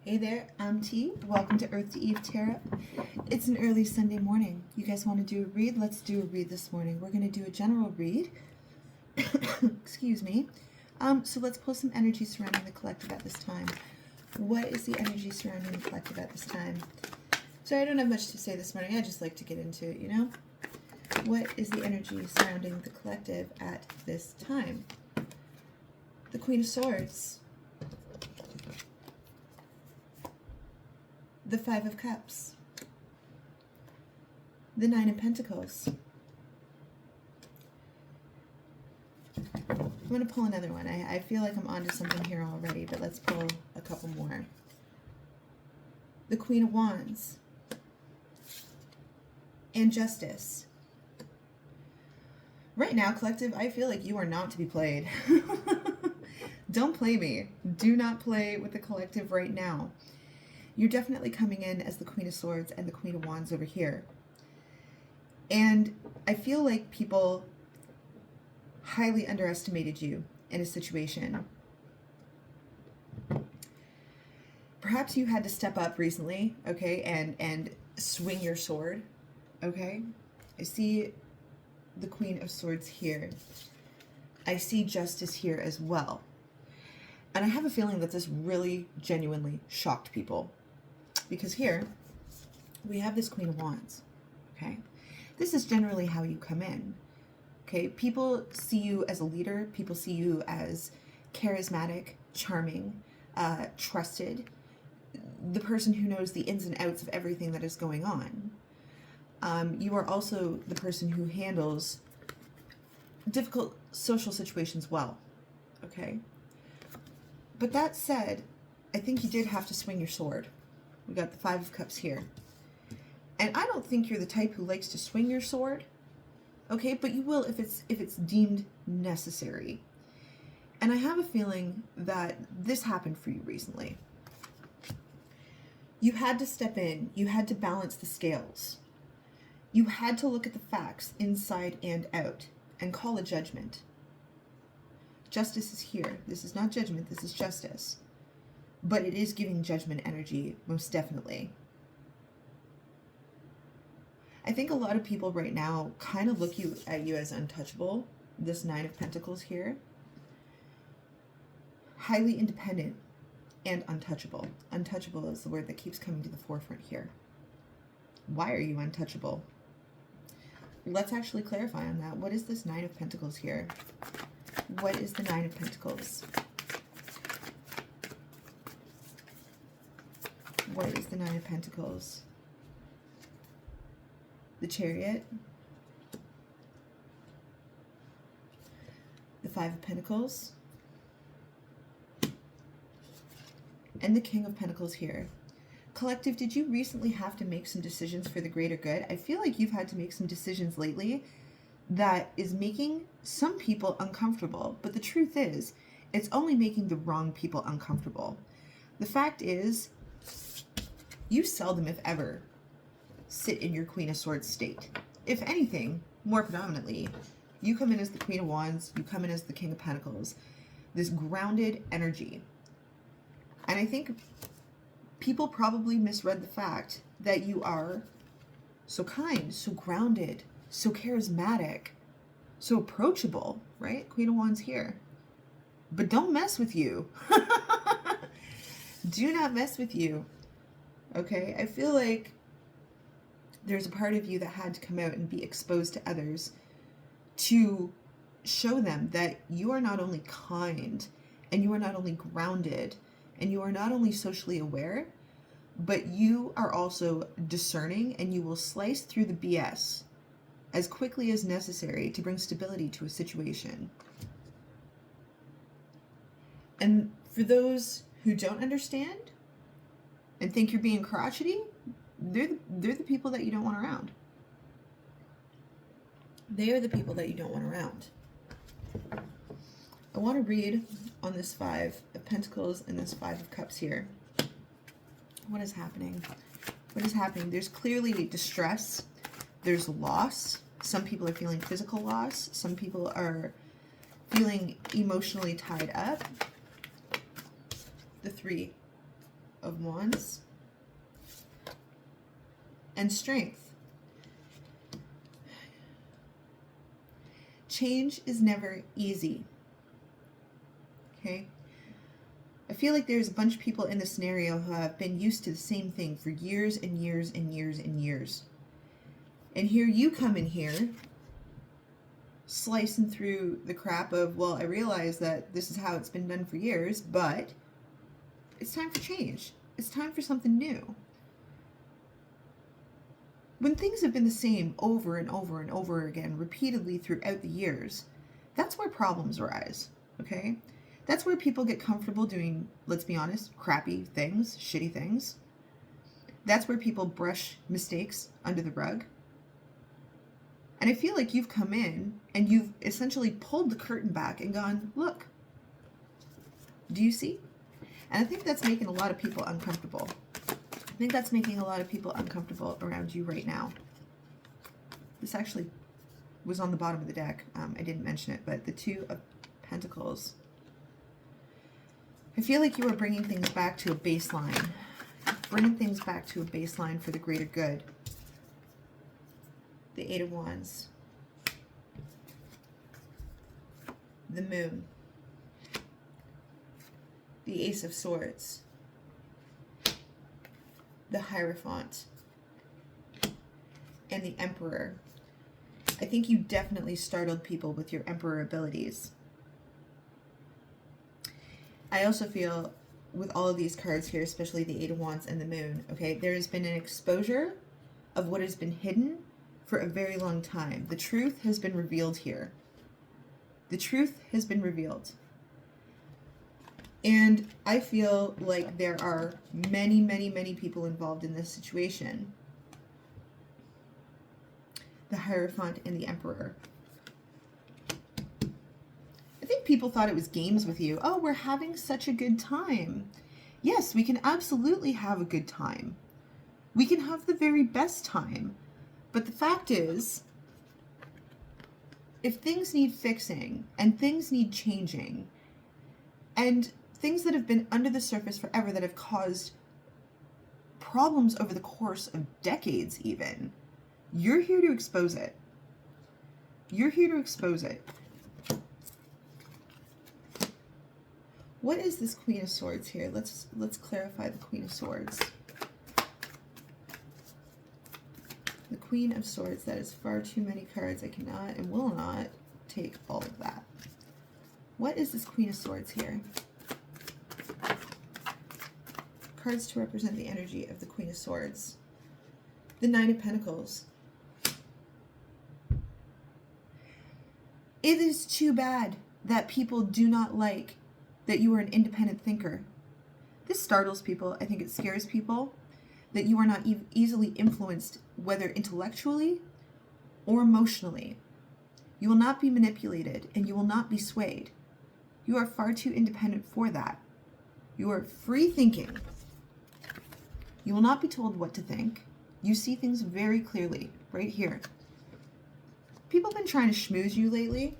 Hey there, I'm T. Welcome to Earth to Eve Tarot. It's an early Sunday morning. You guys want to do a read? Let's do a read this morning. We're going to do a general read. Excuse me. So let's pull some energy surrounding the collective at this time. What is the energy surrounding the collective at this time? Sorry, I don't have much to say this morning. I just like to get into it, you know? What is the energy surrounding the collective at this time? The Queen of Swords. The Five of Cups, the Nine of Pentacles. I'm going to pull another one. I feel like I'm onto something here already, but let's pull a couple more. The Queen of Wands and Justice. Right now, collective, I feel like you are not to be played. Don't play me. Do not play with the collective right now. You're definitely coming in as the Queen of Swords and the Queen of Wands over here. And I feel like people highly underestimated you in a situation. Perhaps you had to step up recently, okay, and swing your sword, okay? I see the Queen of Swords here. I see Justice here as well. And I have a feeling that this really genuinely shocked people. Because here, we have this Queen of Wands, okay? This is generally how you come in, okay? People see you as a leader. People see you as charismatic, charming, trusted, the person who knows the ins and outs of everything that is going on. You are also the person who handles difficult social situations well, okay? But that said, I think you did have to swing your sword. We got the Five of Cups here. And I don't think you're the type who likes to swing your sword. Okay, but you will if it's deemed necessary. And I have a feeling that this happened for you recently. You had to step in. You had to balance the scales. You had to look at the facts inside and out and call a judgment. Justice is here. This is not judgment. This is justice. But it is giving judgment energy, most definitely. I think a lot of people right now kind of look at you as untouchable. This Nine of Pentacles here. Highly independent and untouchable. Untouchable is the word that keeps coming to the forefront here. Why are you untouchable? Let's actually clarify on that. What is this Nine of Pentacles here? What is the Nine of Pentacles? What is the Nine of Pentacles? The Chariot. The Five of Pentacles. And the King of Pentacles here. Collective, did you recently have to make some decisions for the greater good? I feel like you've had to make some decisions lately that is making some people uncomfortable. But the truth is, it's only making the wrong people uncomfortable. The fact is, you seldom, if ever, sit in your Queen of Swords state. If anything, more predominantly, you come in as the Queen of Wands, you come in as the King of Pentacles. This grounded energy. And I think people probably misread the fact that you are so kind, so grounded, so charismatic, so approachable, right? Queen of Wands here. But don't mess with you. Do not mess with you. Okay, I feel like there's a part of you that had to come out and be exposed to others to show them that you are not only kind and you are not only grounded and you are not only socially aware, but you are also discerning and you will slice through the BS as quickly as necessary to bring stability to a situation. And for those who don't understand and think you're being crotchety, they're the people that you don't want around. They are the people that you don't want around. I want to read on this Five of Pentacles and this Five of Cups here. What is happening? What is happening? There's clearly distress. There's loss. Some people are feeling physical loss. Some people are feeling emotionally tied up. The Three of Wands, and Strength. Change is never easy. Okay? I feel like there's a bunch of people in this scenario who have been used to the same thing for years and years and years and years. And here you come in here, slicing through the crap of, well, I realize that this is how it's been done for years, but it's time for change. It's time for something new. When things have been the same over and over and over again, repeatedly throughout the years, that's where problems arise, okay? That's where people get comfortable doing, let's be honest, crappy things, shitty things. That's where people brush mistakes under the rug. And I feel like you've come in and you've essentially pulled the curtain back and gone, look, do you see? And I think that's making a lot of people uncomfortable. I think that's making a lot of people uncomfortable around you right now. This actually was on the bottom of the deck. I didn't mention it, but the Two of Pentacles. I feel like you are bringing things back to a baseline. Bringing things back to a baseline for the greater good. The Eight of Wands. The Moon. The Ace of Swords. The Hierophant, and the Emperor. I think you definitely startled people with your Emperor abilities. I also feel with all of these cards here, especially the Eight of Wands and the Moon, okay, there has been an exposure of what has been hidden for a very long time. The truth has been revealed here. The truth has been revealed. And I feel like there are many, many, many people involved in this situation. The Hierophant and the Emperor. I think people thought it was games with you. Oh, we're having such a good time. Yes, we can absolutely have a good time. We can have the very best time. But the fact is, if things need fixing and things need changing, and things that have been under the surface forever that have caused problems over the course of decades even, you're here to expose it. You're here to expose it. What is this Queen of Swords here? Let's clarify the Queen of Swords. The Queen of Swords, that is far too many cards. I cannot and will not take all of that. What is this Queen of Swords here? Cards to represent the energy of the Queen of Swords. The Nine of Pentacles. It is too bad that people do not like that you are an independent thinker. This startles people. I think it scares people that you are not easily influenced, whether intellectually or emotionally. You will not be manipulated and you will not be swayed. You are far too independent for that. You are free thinking. You will not be told what to think. You see things very clearly, right here. People have been trying to schmooze you lately.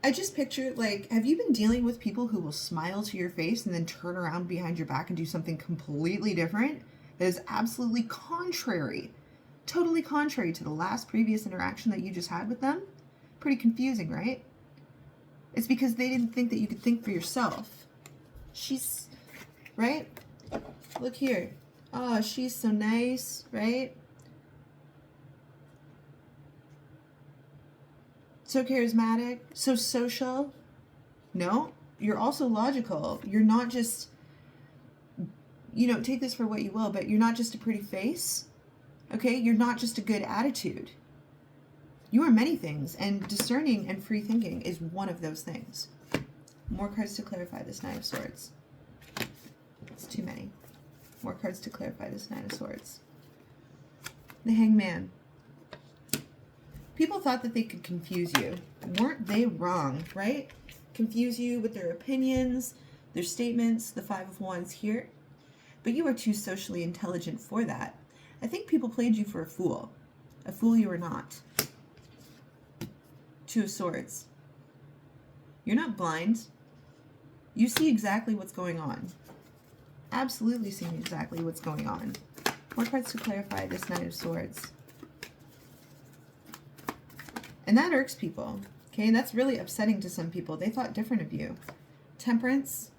I just picture, like, have you been dealing with people who will smile to your face and then turn around behind your back and do something completely different that is absolutely contrary, totally contrary to the previous interaction that you just had with them? Pretty confusing, right? It's because they didn't think that you could think for yourself. She's, right? Look here. Oh, she's so nice, right? So charismatic, so social. No, you're also logical. You're not just, you know, take this for what you will, but you're not just a pretty face, okay? You're not just a good attitude. You are many things, and discerning and free thinking is one of those things. More cards to clarify this Nine of Swords. It's too many. More cards to clarify this Nine of Swords. The Hangman. People thought that they could confuse you. Weren't they wrong, right? Confuse you with their opinions, their statements, the Five of Wands here. But you are too socially intelligent for that. I think people played you for a fool. A fool you are not. Two of Swords. You're not blind. You see exactly what's going on. absolutely seeing exactly what's going on. More cards to clarify this Nine of Swords. And that irks people, okay? And that's really upsetting to some people. They thought different of you. Temperance.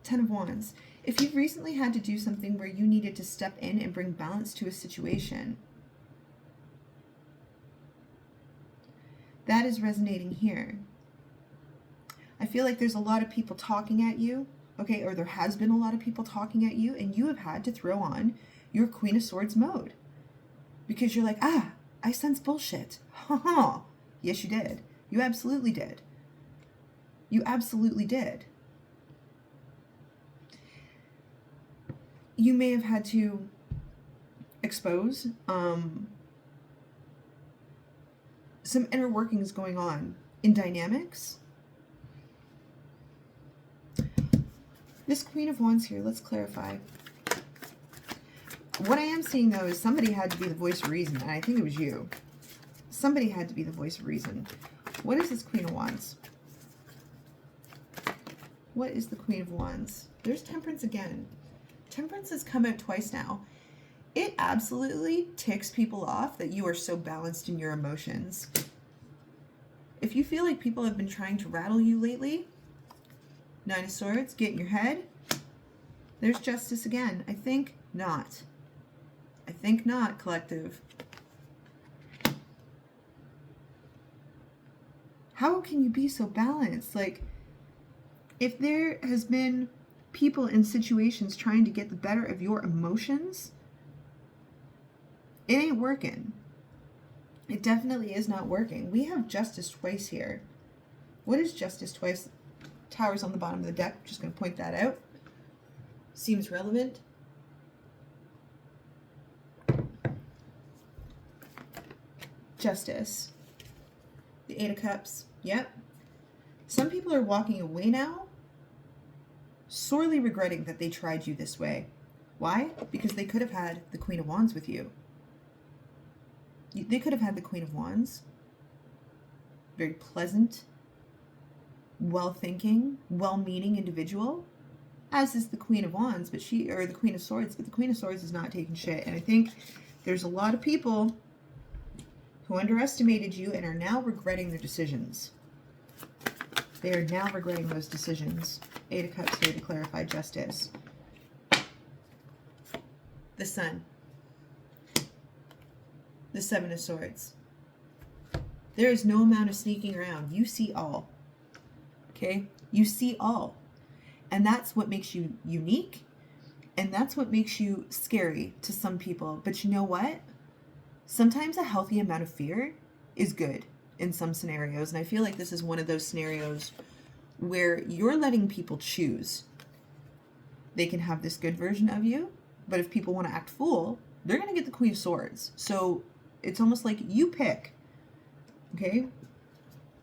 Ten of Wands. If you've recently had to do something where you needed to step in and bring balance to a situation, that is resonating here. I feel like there's a lot of people talking at you, okay, or there has been a lot of people talking at you, and you have had to throw on your Queen of Swords mode. Because you're like, ah, I sense bullshit. Ha ha. Yes, you did. You absolutely did. You absolutely did. You may have had to expose some inner workings going on in dynamics. This Queen of Wands here, let's clarify. What I am seeing, though, is somebody had to be the voice of reason, and I think it was you. Somebody had to be the voice of reason. What is this Queen of Wands? What is the Queen of Wands? There's Temperance again. Temperance has come out twice now. It absolutely ticks people off that you are so balanced in your emotions. If you feel like people have been trying to rattle you lately, Nine of Swords, get in your head. There's Justice again. I think not. I think not, collective. How can you be so balanced? Like, if there has been people in situations trying to get the better of your emotions, it ain't working. It definitely is not working. We have Justice twice here. What is Justice twice? Towers on the bottom of the deck. Just going to point that out. Seems relevant. Justice. The Eight of Cups. Yep. Some people are walking away now, sorely regretting that they tried you this way. Why? Because they could have had the Queen of Wands with you. They could have had the Queen of Wands. Very pleasant, well-thinking, well-meaning individual, as is the Queen of Wands, but the Queen of Swords, but the Queen of Swords is not taking shit. And I think there's a lot of people who underestimated you and are now regretting their decisions. They are now regretting those decisions. Eight of Cups here to clarify Justice. The Sun. The Seven of Swords. There is no amount of sneaking around. You see all. Okay? You see all. And that's what makes you unique. And that's what makes you scary to some people. But you know what? Sometimes a healthy amount of fear is good in some scenarios. And I feel like this is one of those scenarios where you're letting people choose. They can have this good version of you, but if people want to act fool, they're going to get the Queen of Swords. So it's almost like you pick. Okay?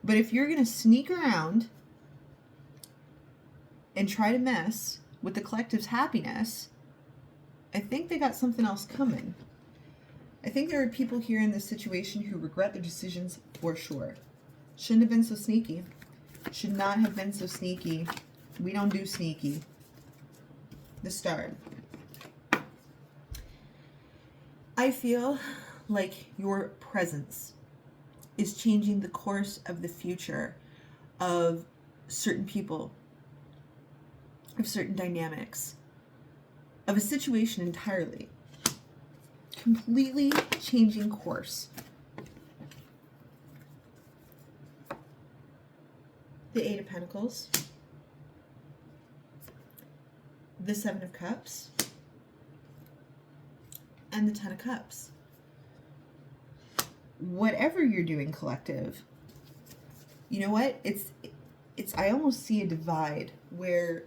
But if you're going to sneak around and try to mess with the collective's happiness, I think they got something else coming. I think there are people here in this situation who regret their decisions for sure. Shouldn't have been so sneaky. Should not have been so sneaky. We don't do sneaky. The Star. I feel like your presence is changing the course of the future of certain people, of certain dynamics, of a situation entirely. Completely changing course. The Eight of Pentacles. The Seven of Cups. And the Ten of Cups. Whatever you're doing, collective, you know what? It's I almost see a divide where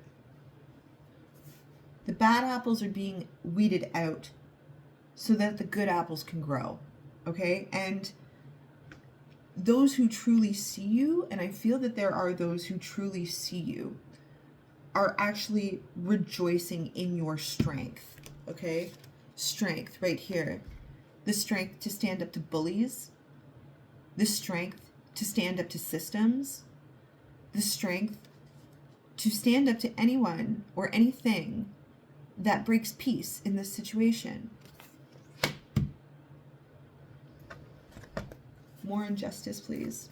the bad apples are being weeded out so that the good apples can grow, okay? And those who truly see you, and I feel that there are those who truly see you, are actually rejoicing in your strength, okay? Strength right here. The strength to stand up to bullies, the strength to stand up to systems, the strength to stand up to anyone or anything that breaks peace in this situation. More injustice, please.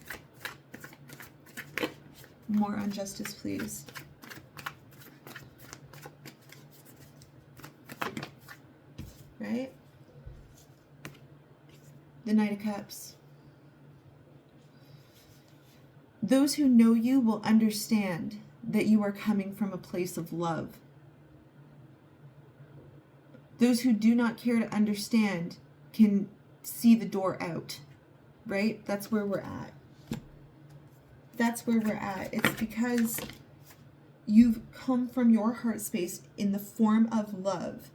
More injustice, please. Right? The Knight of Cups. Those who know you will understand that you are coming from a place of love. Those who do not care to understand can see the door out, right? That's where we're at. That's where we're at. It's because you've come from your heart space in the form of love.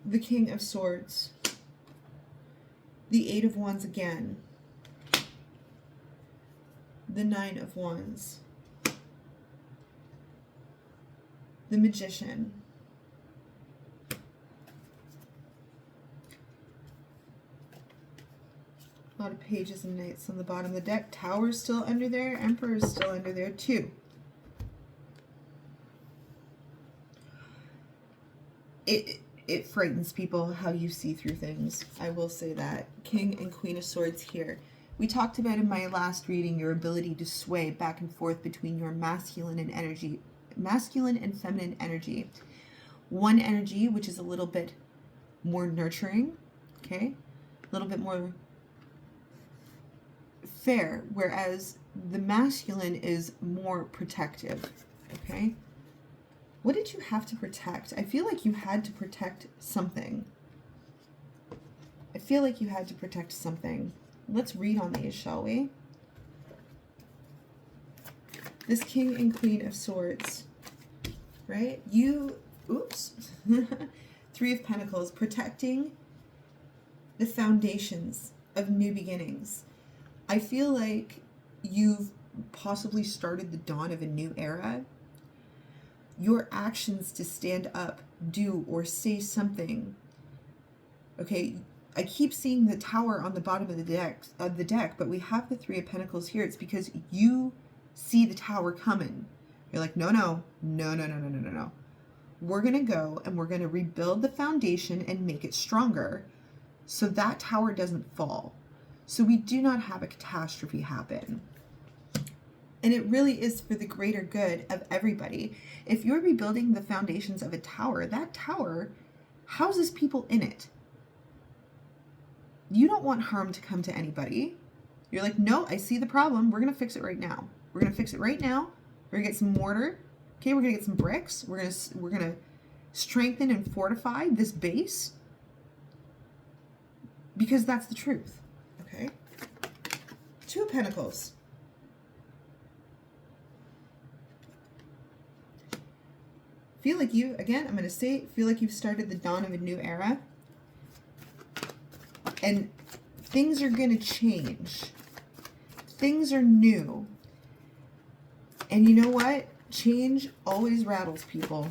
The King of Swords. The Eight of Wands again. The Nine of Wands. The Magician. A lot of pages and knights on the bottom of the deck. Tower's still under there. Emperor's still under there too. It frightens people how you see through things. I will say that. King and Queen of Swords here. We talked about in my last reading your ability to sway back and forth between your masculine and feminine energy. One energy which is a little bit more nurturing, okay? A little bit more fair, whereas the masculine is more protective, okay? What did you have to protect? I feel like you had to protect something. I feel like you had to protect something. Let's read on these, shall we? This King and Queen of Swords, right? Oops. Three of Pentacles, protecting the foundations of new beginnings. I feel like you've possibly started the dawn of a new era. Your actions to stand up, do, or say something. Okay, I keep seeing the Tower on the bottom of the deck, but we have the Three of Pentacles here. It's because you see the Tower coming. You're like, no. We're going to go and we're going to rebuild the foundation and make it stronger so that tower doesn't fall. So we do not have a catastrophe happen. And it really is for the greater good of everybody. If you're rebuilding the foundations of a tower, that tower houses people in it. You don't want harm to come to anybody. You're like, no, I see the problem. We're going to fix it right now. We're going to fix it right now. We're going to get some mortar. Okay, we're going to get some bricks. We're going to strengthen and fortify this base. Because that's the truth. Okay? Two of Pentacles. Feel like you, again, I'm going to say, feel like you've started the dawn of a new era. And things are going to change. Things are new. And you know what? Change always rattles people.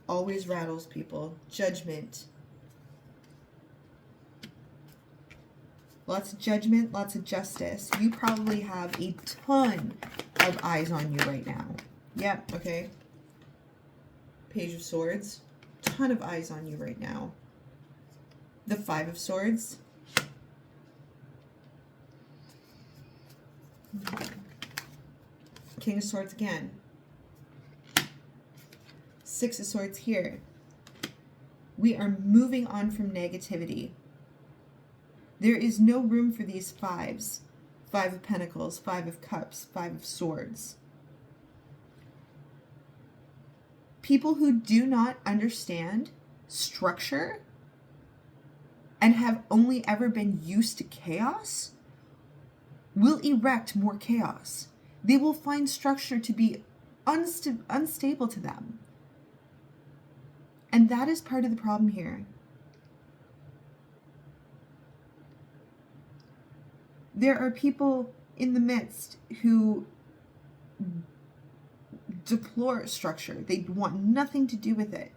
Always rattles people. Judgment. Lots of judgment, lots of justice. You probably have a ton of eyes on you right now. Yep, okay. Page of Swords. Ton of eyes on you right now. The Five of Swords. King of Swords again. Six of Swords here. We are moving on from negativity. There is no room for these fives. Five of Pentacles, Five of Cups, Five of Swords. People who do not understand structure and have only ever been used to chaos will erect more chaos. They will find structure to be unstable to them. And that is part of the problem here. There are people in the midst who deplore structure. They want nothing to do with it.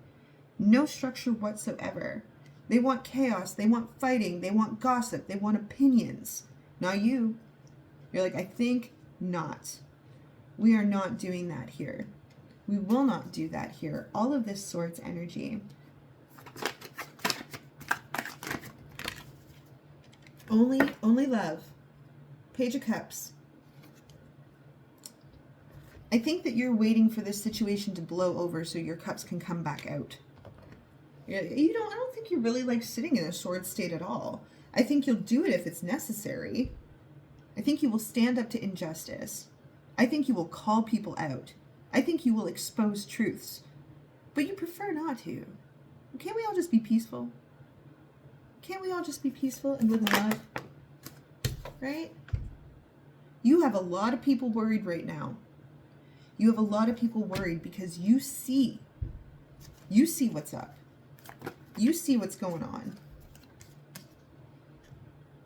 No structure whatsoever. They want chaos. They want fighting. They want gossip. They want opinions. Not you. You're like, I think not. We are not doing that here. We will not do that here. All of this Swords energy. Only love. Page of Cups. I think that you're waiting for this situation to blow over so your cups can come back out. I don't think you really like sitting in a sword state at all. I think you'll do it if it's necessary. I think you will stand up to injustice. I think you will call people out. I think you will expose truths. But you prefer not to. Can't we all just be peaceful? Can't we all just be peaceful and live in love? Right? You have a lot of people worried right now. You have a lot of people worried because you see what's up. You see what's going on.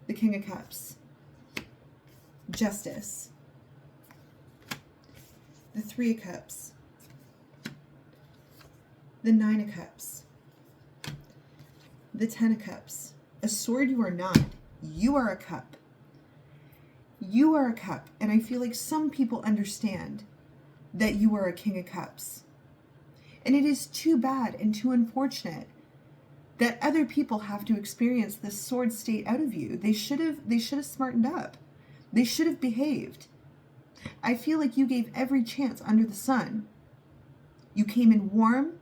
The King of Cups. Justice. The Three of Cups. The Nine of Cups. The Ten of Cups. A sword you are not. You are a cup. You are a cup. And I feel like some people understand that you are a King of Cups. And it is too bad and too unfortunate that other people have to experience this sword state out of you. They should have smartened up. They should have behaved. I feel like you gave every chance under the sun. You came in warm.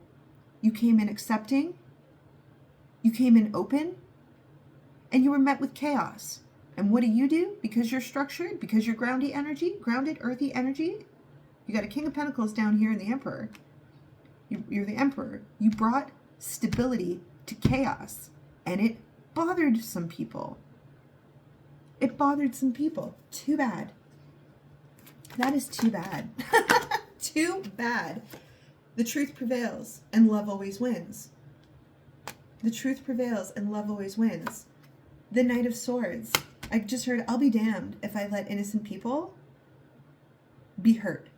You came in accepting. You came in open. And you were met with chaos. And what do? Because you're structured, because you're grounded, earthy energy. You got a King of Pentacles down here and the Emperor. You're the Emperor. You brought stability to chaos. And it bothered some people. It bothered some people. Too bad. That is too bad. Too bad. The truth prevails and love always wins. The truth prevails and love always wins. The Knight of Swords. I just heard, I'll be damned if I let innocent people be hurt.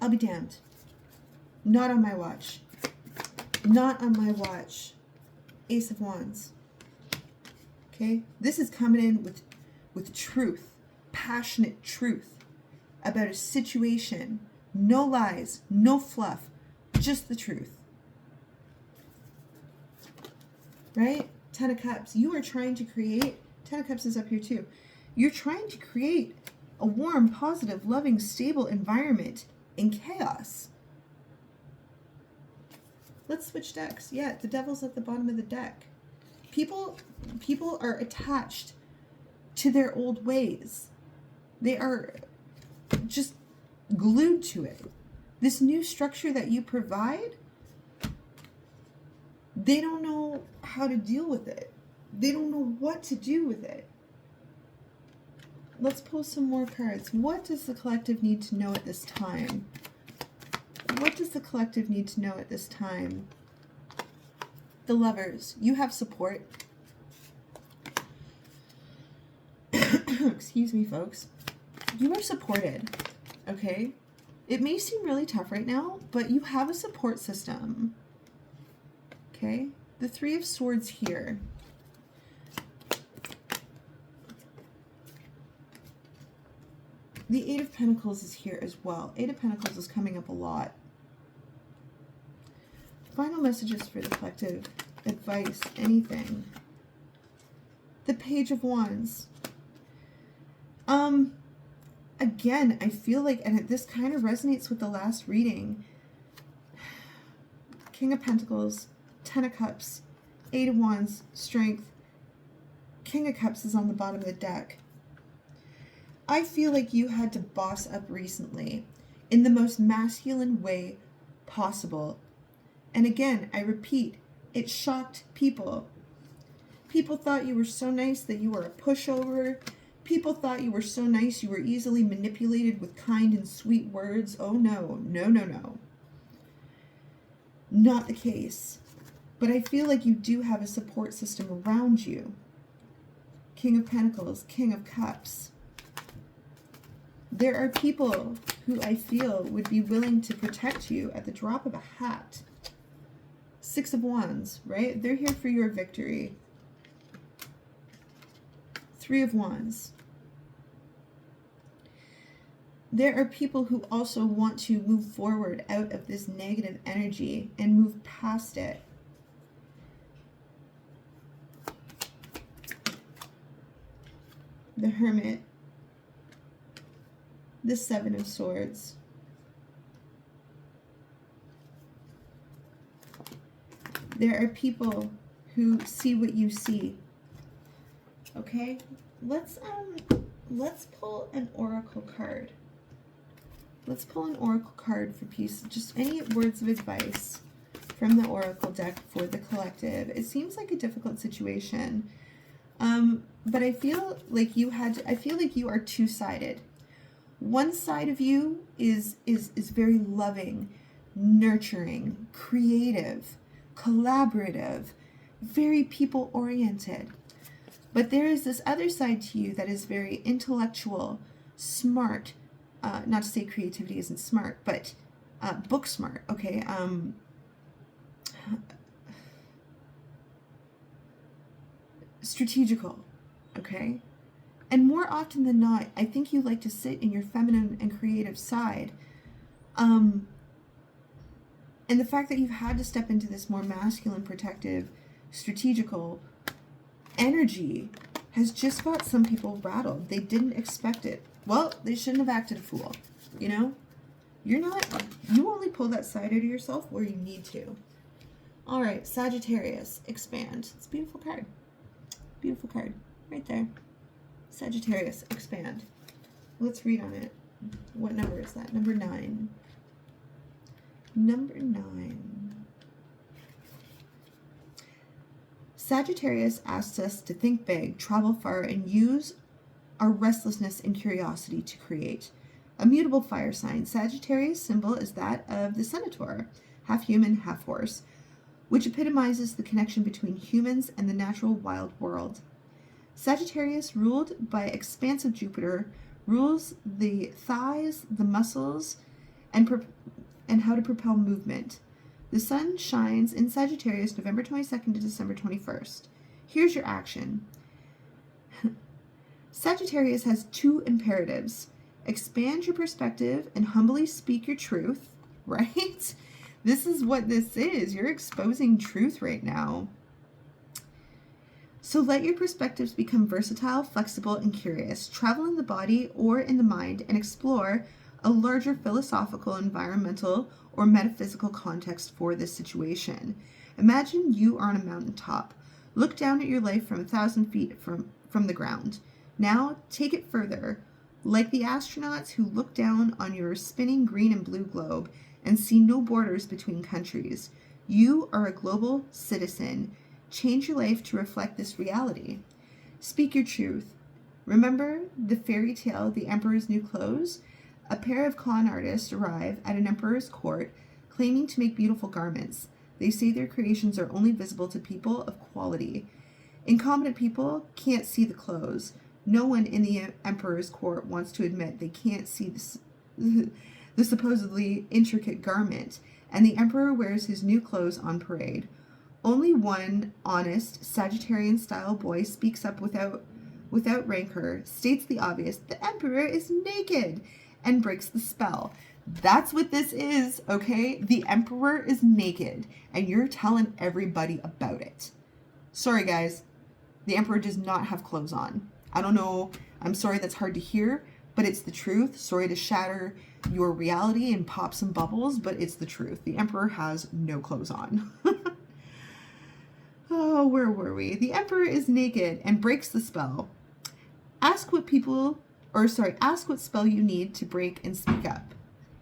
I'll be damned. Not on my watch. Not on my watch. Ace of Wands. Okay? This is coming in with truth. Passionate truth about a situation. No lies. No fluff. Just the truth. Right? Ten of Cups. You are trying to create... Ten of Cups is up here too. You're trying to create a warm, positive, loving, stable environment in chaos. Let's switch decks. Yeah, the Devil's at the bottom of the deck. People are attached to their old ways. They are just glued to it. This new structure that you provide, they don't know how to deal with it. They don't know what to do with it. Let's pull some more cards. What does the collective need to know at this time? What does the collective need to know at this time? The Lovers. You have support. Excuse me, folks. You are supported, okay? It may seem really tough right now, but you have a support system, okay? The Three of Swords here. The Eight of Pentacles is here as well. Eight of Pentacles is coming up a lot. Final messages for the collective. Advice. Anything. The Page of Wands. Again, I feel like, and this kind of resonates with the last reading. King of Pentacles. Ten of Cups. Eight of Wands. Strength. King of Cups is on the bottom of the deck. I feel like you had to boss up recently in the most masculine way possible. And again, I repeat, it shocked people. People thought you were so nice that you were a pushover. People thought you were so nice you were easily manipulated with kind and sweet words. Oh no, no, no, no. Not the case. But I feel like you do have a support system around you. King of Pentacles, King of Cups. There are people who I feel would be willing to protect you at the drop of a hat. Six of Wands, right? They're here for your victory. Three of Wands. There are people who also want to move forward out of this negative energy and move past it. The Hermit. The Seven of Swords. There are people who see what you see. Okay? Let's pull an oracle card. Let's pull an oracle card for peace. Just any words of advice from the oracle deck for the collective. It seems like a difficult situation. But I feel like you are two-sided. One side of you is very loving, nurturing, creative, collaborative, very people-oriented. But there is this other side to you that is very intellectual, smart, not to say creativity isn't smart, but book smart, okay? Strategical, okay? And more often than not, I think you like to sit in your feminine and creative side. And the fact that you've had to step into this more masculine, protective, strategical energy has just got some people rattled. They didn't expect it. Well, they shouldn't have acted a fool, you know? You only pull that side out of yourself where you need to. All right, Sagittarius, expand. It's a beautiful card. Beautiful card, right there. Sagittarius, expand. Let's read on it. What number is that? Number 9. Number 9. Sagittarius asks us to think big, travel far, and use our restlessness and curiosity to create. A mutable fire sign. Sagittarius symbol is that of the centaur, half human, half horse, which epitomizes the connection between humans and the natural wild world. Sagittarius, ruled by expansive Jupiter, rules the thighs, the muscles, and how to propel movement. The sun shines in Sagittarius November 22nd to December 21st. Here's your action. Sagittarius has 2 imperatives. Expand your perspective and humbly speak your truth, right? This is what this is. You're exposing truth right now. So let your perspectives become versatile, flexible, and curious. Travel in the body or in the mind and explore a larger philosophical, environmental, or metaphysical context for this situation. Imagine you are on a mountaintop. Look down at your life from 1,000 feet from the ground. Now take it further. Like the astronauts who look down on your spinning green and blue globe and see no borders between countries. You are a global citizen. Change your life to reflect this reality. Speak your truth. Remember the fairy tale, The Emperor's New Clothes? A pair of con artists arrive at an emperor's court claiming to make beautiful garments. They say their creations are only visible to people of quality. Incompetent people can't see the clothes. No one in the emperor's court wants to admit they can't see the supposedly intricate garment, and the emperor wears his new clothes on parade. Only one honest Sagittarian-style boy speaks up without rancor, states the obvious, the emperor is naked, and breaks the spell. That's what this is, okay? The emperor is naked, and you're telling everybody about it. Sorry, guys. The emperor does not have clothes on. I don't know. I'm sorry that's hard to hear, but it's the truth. Sorry to shatter your reality and pop some bubbles, but it's the truth. The emperor has no clothes on. Oh, where were we? The emperor is naked and breaks the spell. Ask what spell you need to break and speak up.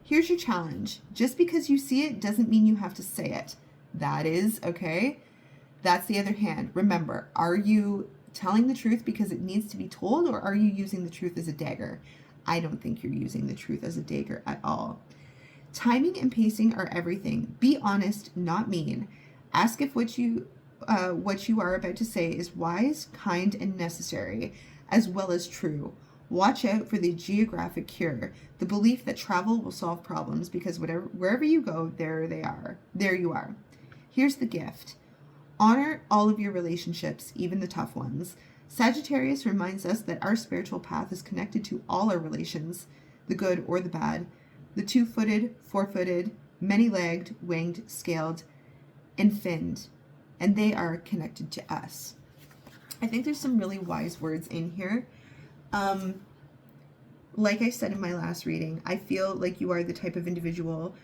Here's your challenge. Just because you see it doesn't mean you have to say it. That is, okay? That's the other hand. Remember, are you telling the truth because it needs to be told, or are you using the truth as a dagger? I don't think you're using the truth as a dagger at all. Timing and pacing are everything. Be honest, not mean. Ask if what you are about to say is wise, kind, and necessary, as well as true. Watch out for the geographic cure, the belief that travel will solve problems, because wherever you go, there you are. Here's the gift. Honor all of your relationships, even the tough ones. Sagittarius reminds us that our spiritual path is connected to all our relations, the good or the bad, the two-footed, four-footed, many-legged, winged, scaled, and finned, and they are connected to us. I think there's some really wise words in here. Like I said in my last reading, I feel like you are the type of individual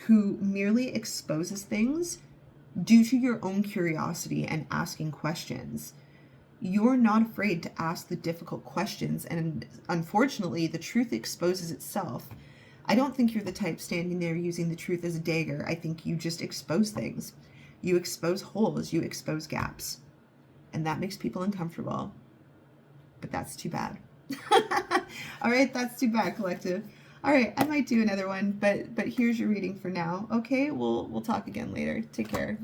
who merely exposes things due to your own curiosity and asking questions. You're not afraid to ask the difficult questions, and unfortunately, the truth exposes itself. I don't think you're the type standing there using the truth as a dagger. I think you just expose things. You expose holes, you expose gaps. And that makes people uncomfortable. But that's too bad. All right, that's too bad, collective. All right, I might do another one, but here's your reading for now. Okay, we'll talk again later. Take care.